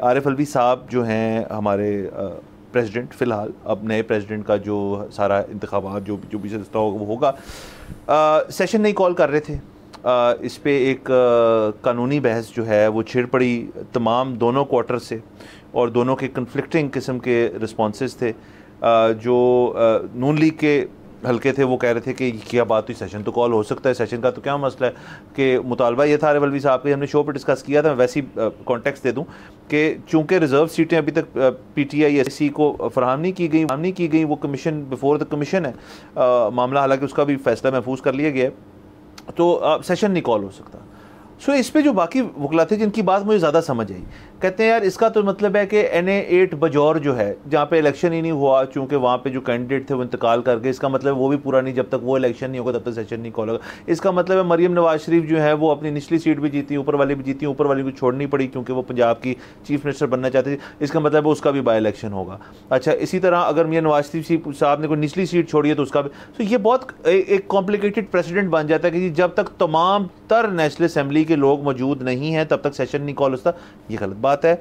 आरिफ अलवी साहब जो हैं हमारे प्रेसिडेंट, फ़िलहाल अब नए प्रेसिडेंट का जो सारा इंतखाबात जो भी सिलसिला होगा वो होगा, सेशन नहीं कॉल कर रहे थे। इस पे एक कानूनी बहस जो है वो छिड़ पड़ी तमाम दोनों क्वार्टर से, और दोनों के कन्फ्लिक्टिंग किस्म के रिस्पॉन्सेस थे। जो नून लीग के हल्के थे वो कह रहे थे कि क्या बात हुई, सेशन तो कॉल हो सकता है, सेशन का तो क्या मसला है, कि मुतालबा ये था आरिफ अलवी साहब के, हमने शो पर डिस्कस किया था। वैसी कॉन्टेक्स्ट दे दूं कि चूँकि रिजर्व सीटें अभी तक PTI SC को फराहम नहीं की गई, वो कमीशन बिफोर द कमीशन है मामला, हालांकि उसका भी फैसला महफूज कर लिया गया है, तो सेशन नहीं कॉल हो सकता। सो इस पे जो बाकी वकला थे जिनकी बात मुझे ज़्यादा समझ आई, कहते हैं यार इसका तो मतलब है कि NA 8 बजौर जो है जहाँ पे इलेक्शन ही नहीं हुआ, चूँकि वहाँ पे जो कैंडिडेट थे वो इंतकाल कर गए, इसका मतलब वो भी पूरा नहीं, जब तक वो इलेक्शन नहीं होगा तब तक सेशन नहीं कॉल होगा। इसका मतलब है मरियम नवाज शरीफ जो है वो अपनी निचली सीट भी जीती, ऊपर वाली भी जीती, ऊपर वाली को छोड़नी पड़ी क्योंकि वो पंजाब की चीफ मिनिस्टर बनना चाहती थी, इसका मतलब है उसका भी बाई इलेक्शन होगा। अच्छा, इसी तरह अगर मियां नवाज शरीफ साहब ने कोई निचली सीट छोड़ी है तो उसका भी, तो ये बहुत एक कॉम्प्लिकेटेड प्रेसिडेंट बन जाता है कि जब तक तमाम तर नेशनल असम्बली के लोग मौजूद नहीं हैं तब तक सेशन नहीं कॉल होता। ये गलत बात है।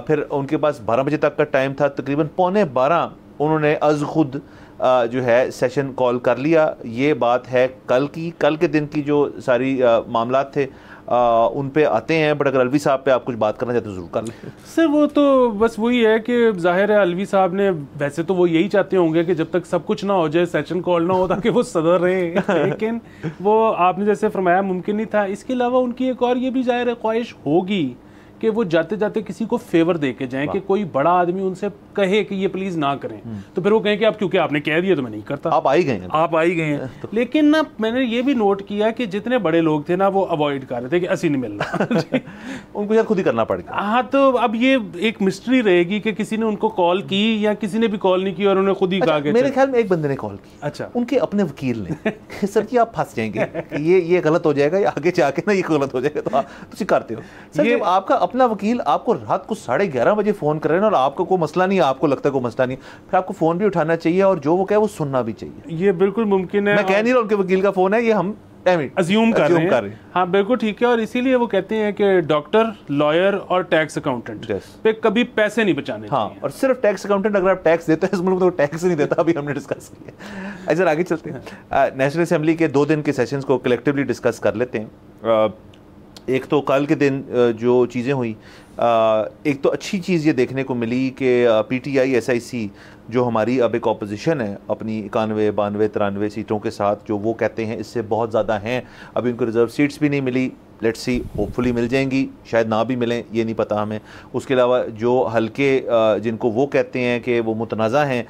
फिर उनके पास 12 बजे तक का टाइम था, तकरीबन 11:15 उन्होंने अज खुद जो है सेशन कॉल कर लिया। ये बात है कल के दिन की जो सारी मामलात थे उन पे आते हैं, बट अगर अलवी साहब पे आप कुछ बात करना चाहते तो जरूर कर लें। सर वो तो बस वही है कि जाहिर है अलवी साहब ने, वैसे तो वो यही चाहते होंगे कि जब तक सब कुछ ना हो जाए, सेशन कॉल ना हो, ताकि वो सदर रहे लेकिन वो आपने जैसे फरमाया मुमकिन नहीं था। इसके अलावा उनकी एक और ये भी जाहिर है ख्वाहिश होगी कि वो जाते जाते किसी को फेवर दे के जाएं, कि कोई बड़ा आदमी उनसे कहे कि ये प्लीज ना करें, तो फिर वो कहें कि आप क्योंकि आपने कह दिया तो मैं नहीं करता, आप आ ही गए हैं तो। लेकिन ना मैंने ये भी नोट किया कि जितने बड़े लोग थे ना वो अवॉइड कर रहे थे कि ऐसी नहीं मिलना उनको यार खुद ही करना पड़ेगा। हाँ, तो अब ये एक मिस्ट्री रहेगी कि किसी ने उनको कॉल की या किसी ने भी कॉल नहीं की और उन्होंने खुद ही कहा कि मेरे ख्याल में एक बंदे ने कॉल की। अच्छा, उनके अपने वकील ने सर जी आप फंस जाएंगे, ये गलत हो जाएगा, या आगे जाके ना ये गलत हो जाएगा, तो आप तुम करते हो सर। ये आपका अपना वकील आपको रात को 11:30 बजे फोन कर रहे हैं और आपको कोई मसला नहीं है, आपको लगता है कोई मसला नहीं, फिर आपको फोन भी उठाना चाहिए और जो वो कहे वो सुनना भी चाहिए। ये बिल्कुल मुमकिन है। मैं कह नहीं रहा उनके वकील का फोन है, ये हम अज्यूम कर रहे हैं। हाँ बिल्कुल ठीक है, और इसीलिए वो कहते हैं कि डॉक्टर, लॉयर और टैक्स अकाउंटेंट पे कभी पैसे नहीं बचाने चाहिए। और सिर्फ टैक्स अकाउंटेंट अगर आप टैक्स देते हैं, इस मुल्क में तो टैक्स नहीं देता, अभी हमने डिस्कस किया। अच्छा आगे चलते हैं। नेशनल असेंबली के 2 दिन के सेशंस को कलेक्टिवली डिस्कस कर लेते हैं। एक तो कल के दिन जो चीज़ें हुई, एक तो अच्छी चीज़ ये देखने को मिली कि PTI SIC जो हमारी अब एक ऑपोजिशन है अपनी 91, 92, 93 सीटों के साथ, जो वो कहते हैं इससे बहुत ज़्यादा हैं, अभी उनको रिजर्व सीट्स भी नहीं मिली, लेट्स सी होपफुली मिल जाएंगी, शायद ना भी मिलें, ये नहीं पता हमें। उसके अलावा जो हल्के जिनको वो कहते हैं कि वो मुतनाज़ा हैं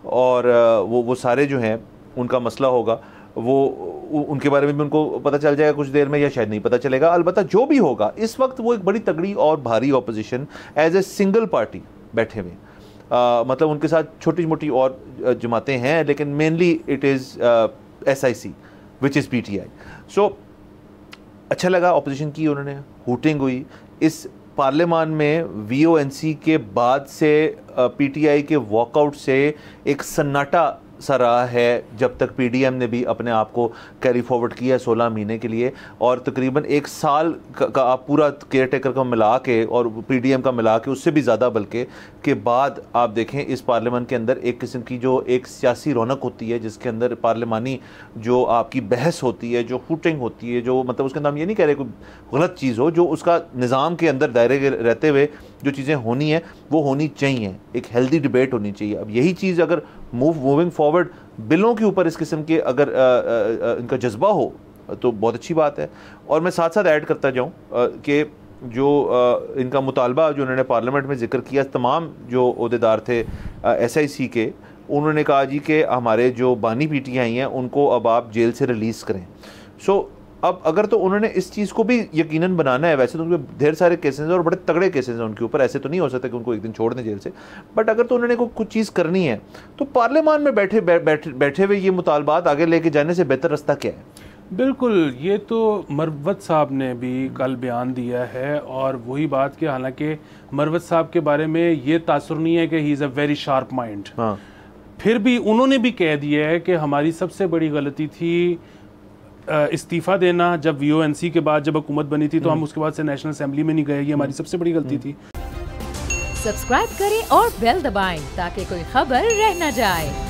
और वो सारे जो हैं उनका मसला होगा, वो उनके बारे में भी उनको पता चल जाएगा कुछ देर में, या शायद नहीं पता चलेगा। अलबत्ता जो भी होगा इस वक्त वो एक बड़ी तगड़ी और भारी opposition as a single party बैठे हुए, मतलब उनके साथ छोटी मोटी और जमातें हैं, लेकिन mainly it is SIC which is PTI। सो अच्छा लगा, ऑपोजिशन की उन्होंने, हूटिंग हुई। इस पार्लियामान में VONC के बाद से PTI के वॉकआउट से एक सन्नाटा सा रहा है, जब तक PDM ने भी अपने आप को कैरी फॉरवर्ड किया 16 महीने के लिए, और तकरीबन 1 साल का आप पूरा केयर टेकर का मिला के और PDM का मिला के, उससे भी ज़्यादा बल्कि के बाद आप देखें इस पार्लियामेंट के अंदर एक किस्म की जो एक सियासी रौनक होती है, जिसके अंदर पार्लियामानी जो आपकी बहस होती है, जो हुटिंग होती है, जो मतलब उसके अंदर हम ये नहीं कह रहे कोई गलत चीज़ हो, जो उसका निज़ाम के अंदर दायरे के रहते हुए जो चीज़ें होनी है वो होनी चाहिए, एक हेल्दी डिबेट होनी चाहिए। अब यही चीज़ अगर मूविंग फॉरवर्ड बिलों के ऊपर इस किस्म के अगर इनका जज्बा हो तो बहुत अच्छी बात है। और मैं साथ साथ ऐड करता जाऊँ कि जो इनका मुतालबा जो उन्होंने पार्लियामेंट में जिक्र किया, तमाम जो ओहदेदार थे SIC के, उन्होंने कहा जी कि हमारे जो बानी PTI हैं उनको अब आप जेल से रिलीज़ करें। सो अब अगर तो उन्होंने इस चीज़ को भी यकीनन बनाना है, वैसे तो उनके ढेर सारे केसेस हैं और बड़े तगड़े केसेस हैं उनके ऊपर, ऐसे तो नहीं हो सकता कि उनको एक दिन छोड़ दें जेल से, बट अगर तो उन्होंने कुछ चीज़ करनी है तो पार्लियामान में बैठे हुए ये मुतालबात आगे लेके जाने से बेहतर रास्ता क्या है? बिल्कुल, ये तो मरवत साहब ने भी कल बयान दिया है, और वही बात कि हालांकि मरवत साहब के बारे में ये तासुर नहीं है कि he is a very sharp mind, फिर भी उन्होंने भी कह दिया है कि हमारी सबसे बड़ी गलती थी इस्तीफ़ा देना। जब VONC के बाद जब हुकूमत बनी थी तो हम उसके बाद से नेशनल असेंबली में नहीं गए, ये हमारी सबसे बड़ी गलती थी। सब्सक्राइब करें और बेल दबाएं ताकि कोई खबर रह न जाए।